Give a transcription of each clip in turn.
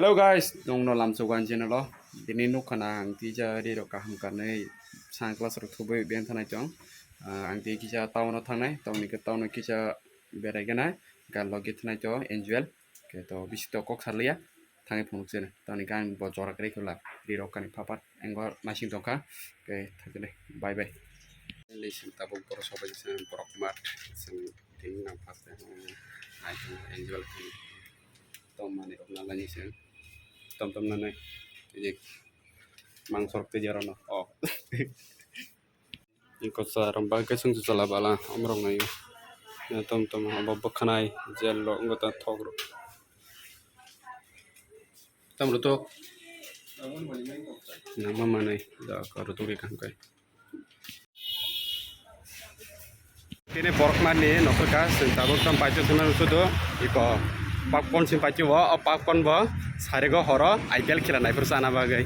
Hello guys, nong no lam sogan channel lo. Dini nuk khana ang ti ja ri ro kaham karne sang class ro thubai ben thanai chong. Ang ti kisa town no thangnai, town ni ke town kisa berai gana gal logi thanai cho enjoy. Ke to bisito kok sarlia thangai phung chen. Town ni gang bo jora kre khula ri ro kan papat engor nasing tongka. Ke thakile bye bye. Listen tabuk por sobai sen porok mat sen ting nang pas ai enjoy tom mane rok na lani sen tom na nai jadi mangsor ke jarono oh ikut sarang bagai sung sala bala omrong nai ya tom aba bakhanai jello ngota thogro tamro to nama manai da karo to ke kan kai kene pork mani noka tabuk tam pacho sunan sudo iko pakpon simpati wa pakpon ba sarego horo IPL khela nai persana bagai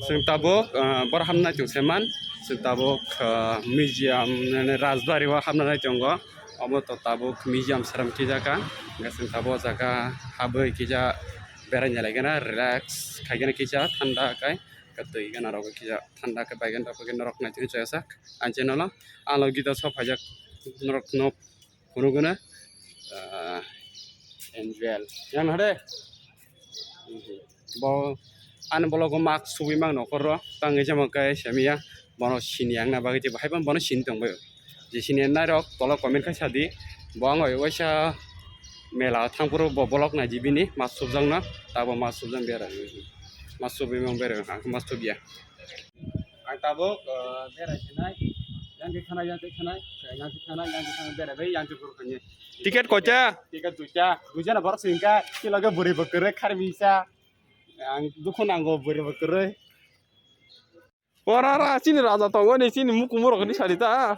sing tabuk borhamna chung seman sing tabuk museum rajbari wa hamna nai chongo amo to tabuk museum saram ki jaka sing tabuk jaka habai kija beranya lagi na relax kagena kija thanda kai katui gana rok kija thanda ke bagen rok gen rok na chung chasak anjenala alo gita so phajak rok no kunuguna enjoy yang hade bo an bologo mak subi mang nokoro tangi jama kai samia bono siniang na bagiti bahai ban bono sin tongbo je sinian na rok tolo comment khai sadi bong oi waisa mela thangpuro bo bolok na jibini masubjang na tabo masubjang bera masubi mang bera ang masubia ang tabo bera sinai yang ke khana bera bai yang ke khanye tiket kocha tiket duja na borok singka kilaga buri bekere khar bisa ang dukun anggo buri bekere orara sini raja tongo ni sini mukumuro ni sarita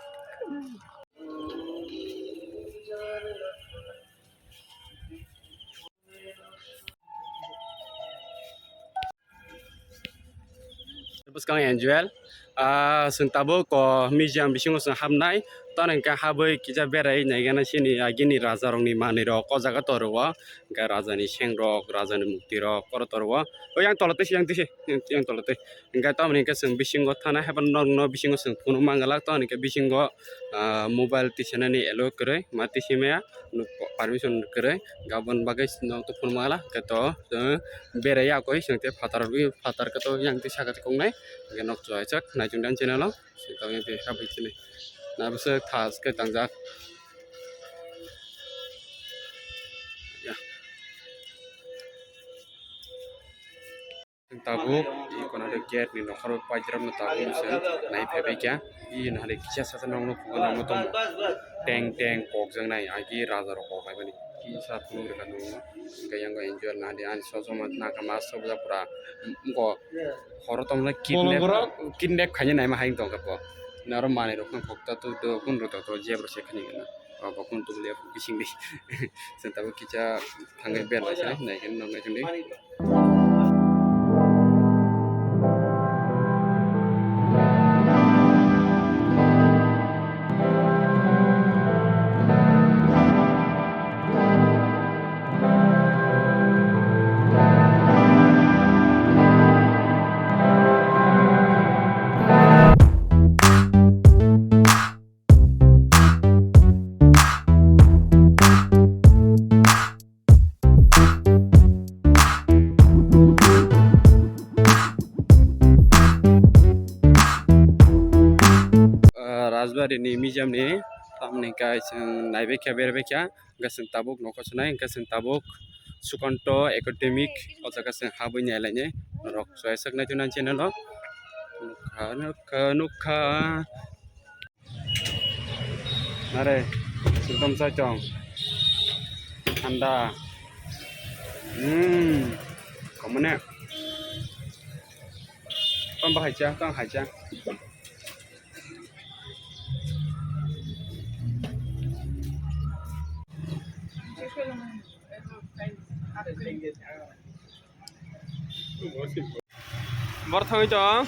terus kang enjoy sentabo ko museum bisingo sang hamnai tanang ka habai kija berai naigana sini agini raja rongni mani ro ko jaga torwa ga raja ni seng rok raja ni mukti rok kor torwa o yang tolote yang tolote ga tamni ka sang bisingo thana haban no bisingo sang phunu mangala tani ka bisingo mobile tisana ni elo kre mati simaya permission kre gabon bagai no to phunu mangala ka to berai ya koi sangte fatar ka to yang ti sagat kongnai ga nok choichak najung dan channel lo sitaw yang ti habai chini na bisa tas ke tangjak ya tabuk ikon ada gate ni nokaro pajram na tabuk se nai phebe kya i na hare kisha sa nong no phugana mo tom teng kok jang nai agi raja ro kok bai bani ki sa tu re kan no ga yang ga enjoy na de an so mat na ka mas so ja pura ko horo tom na kidnap khanya nai ma haing tong ka po naro mane ro kan kokta tu do kun ro to jebro se khani na ba kun tu le bising di sentabo kicha thangai ber la sai nai ken nong nai chung di rajbari ni museum ni tamni kai sang naibekya berbekya gaseng tabuk nokosnai gaseng tabuk sukanto academic o jaga sang habai nyalaine rok soisak na tunan channel lo nukha nare sultam sa chong anda komune kon bahai cha kang hai cha bor thang chong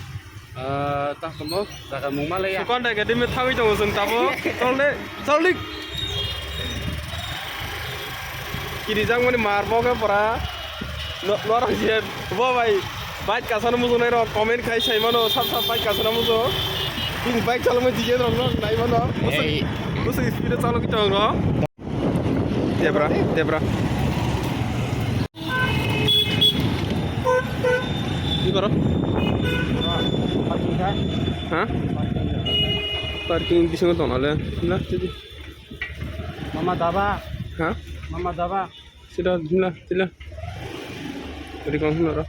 ta komo jaga mung male ya kon daga dimi thang chong sun tabo tolli kiri jang mani marbo ka pora Norang sih, bawa baik kasar musuh nih rok komen kai saya mana sab baik kasar musuh. Ini baik kalau mau dijet rok naik mana? Musuh speed kalau kita rok. Debra. Ini karo? Hah? Parking di sini tuh nale, nah jadi. Mama Daba. Hah? Mama Daba. Sila. Jadi kau mana?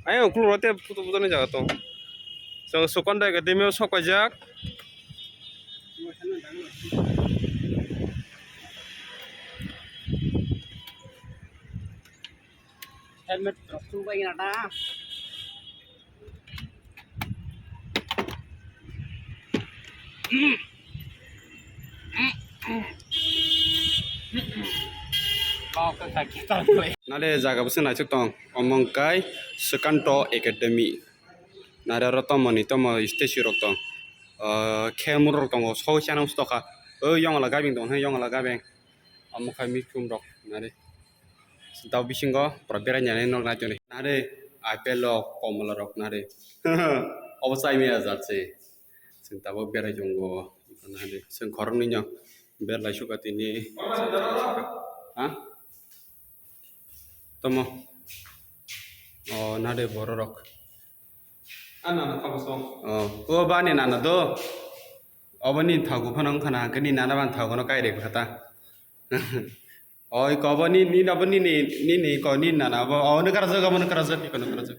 Ayo keluar tiap putu nih jaga tuh. So sukon dah ke demi sok aja. Helmet terus tuh kayak nada. Nade jaga bukan naik tong, omongkai sekanto academy. Nade rotom moni tomo stage rotong, kemur rotong, so channel stoka, yang ala gabing dong, yang ala gabing, omongkai mikum rok, nade. Tahu bisingo, perbedaan yang lain nak joni. Nade, apelo komala rok nade. Obsai mi azat sih. Tahu berai jonggo, nade. Sengkorong ni nyong, berai suka tini. Hah? Tomo. Oh, nade borok. Anak kamu song. Oh, bani nana do. Obani thagu phanang khana kani nana ban thagu no kai de khata. Oh, ko bani ni ko ni nana bo oh ne karaja ko ne karaja ko ne karaja.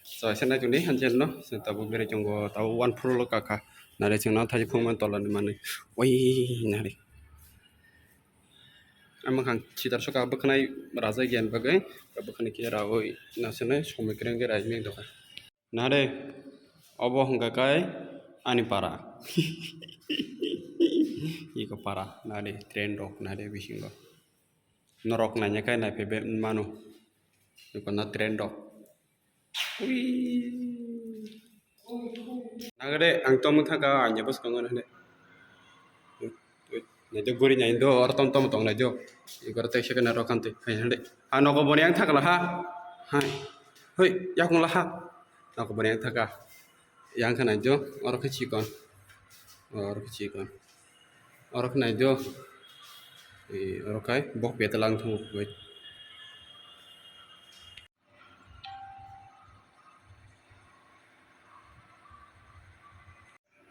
So, sana juni hanjen no, tabu bere jonggo tahu 1 pro lo kaka. Nade chengna thaji phongman tolan mane. Oi, nade. Amang hang citar suka bekenai raja gian bagai, bekenai kira oi nasene somai keren kira ini doka. Nade, oboh enggak kai, ani para. Iko para, nade tren rok, nade bisingo. Norok nanya kai nai pebe manu, iko na tren rok. Nagade ang tomu thaka anya bos kangon nade. Najo guri nya indo or tom tong najo igor tek shek na rokante hai hande ano ko boniang thakla ha hai hoi yakung la ha na ko boniang thaka yang khana jo or khachi kon or khana jo or kai bok betalang thu wait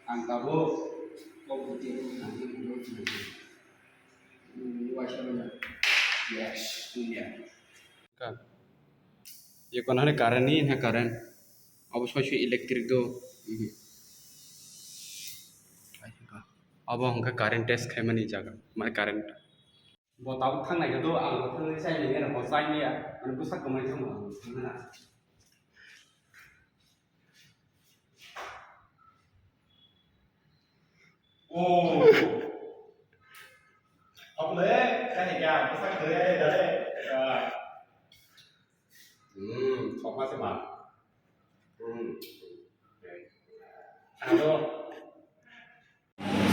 ang tabo ko buti Yes, iya. Kan. Ya kon hane karen ni ha karen. Obviously electric do. Abo hangka karen test khai mani jaga. Mane karen. Bo tahu thang nai do ang thang sai ni ne bo sai ni ya. Mane busak kamai thang ma. Oh. Học lễ cái này cả có sắc tới đây đấy rồi học qua xem nào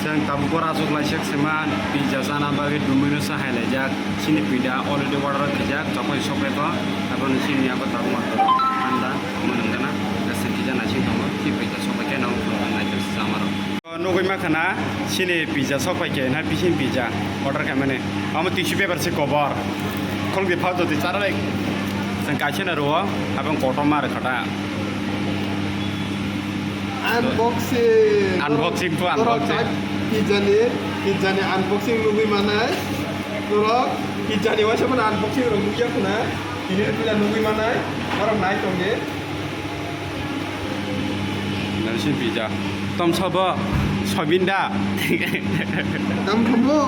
sang tampur azuk lajak seman pizza sana bagi domino sahai lajak sini pida already order kejak capai sopre to abang sini apa tahu mata anda menengana kesan kita nasi kamu si pizza sopre kena untuk naik sama nugui makana sini pizza sopai ke na bisin pizza order kamane amu tissue paper se cover kol di phado di cara lek sang kachen ro abang kotor mar khata unboxing tu unboxing pizza ni unboxing nugui mana dorok pizza ni wasa mana unboxing ro nugui kuna ini pizza nugui mana orang naik tonge nasi pizza tom sabo sobinda tam kamu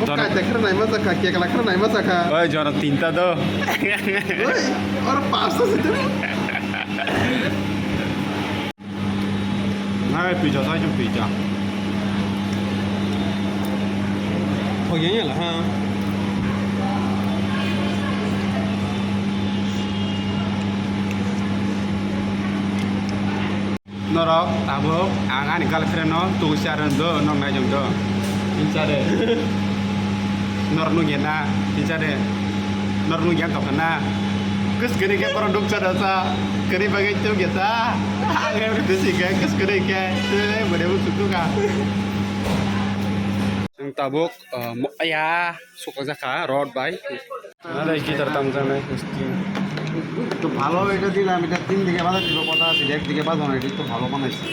Oke, dekar naik masa kaki, kalau dekar naik masa kaki. Oh, juara tinta tuh. Woi, orang pasal itu. Nah, pizza saya pizza. Oh, iya lah, ha. norok tabuk angan girlfriend no tu siaran do nong na jong do incare nor nu gena incare nor nu yang kapana kus gede ke produk sadasa keri bagai tu kita angan itu sih ke kus gede ke boleh suku ka yang tabuk ayah suka jaka road by ada gitar tamjang nai তো ভালো এটা দিলাম, এটা 3 দিকে বাজার দিব কথা আছে, একদিকে বাজানো এটা তো ভালো বানাইছে।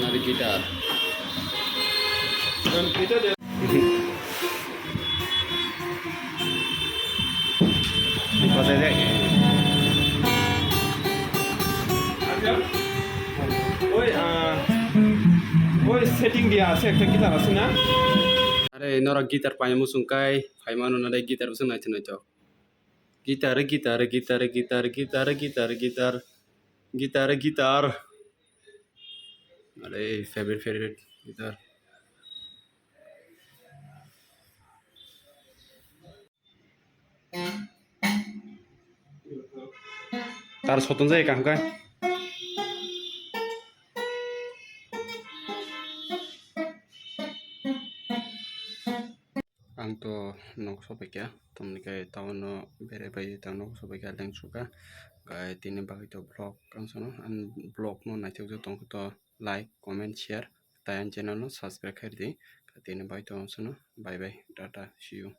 nari gitar Dan kita dia Because I ada. Oi setting dia আছে একটা গিটার আছে না? Are nora gitar panya musungkai pai manu nada gitar usung naik naik jauh gitar gitar gitar gitar gitar gitar gitar gitar gitar are favorite gitar tar sotun jai kam kai ang to nok sopai kya tomni kai tahun no bere bai tahun nok sopai kya leng suka kai tini bagi to blog kang sono an blog no nai tuk tong to like comment share tayan channel no subscribe kar di tini bai to sono bye bye tata see you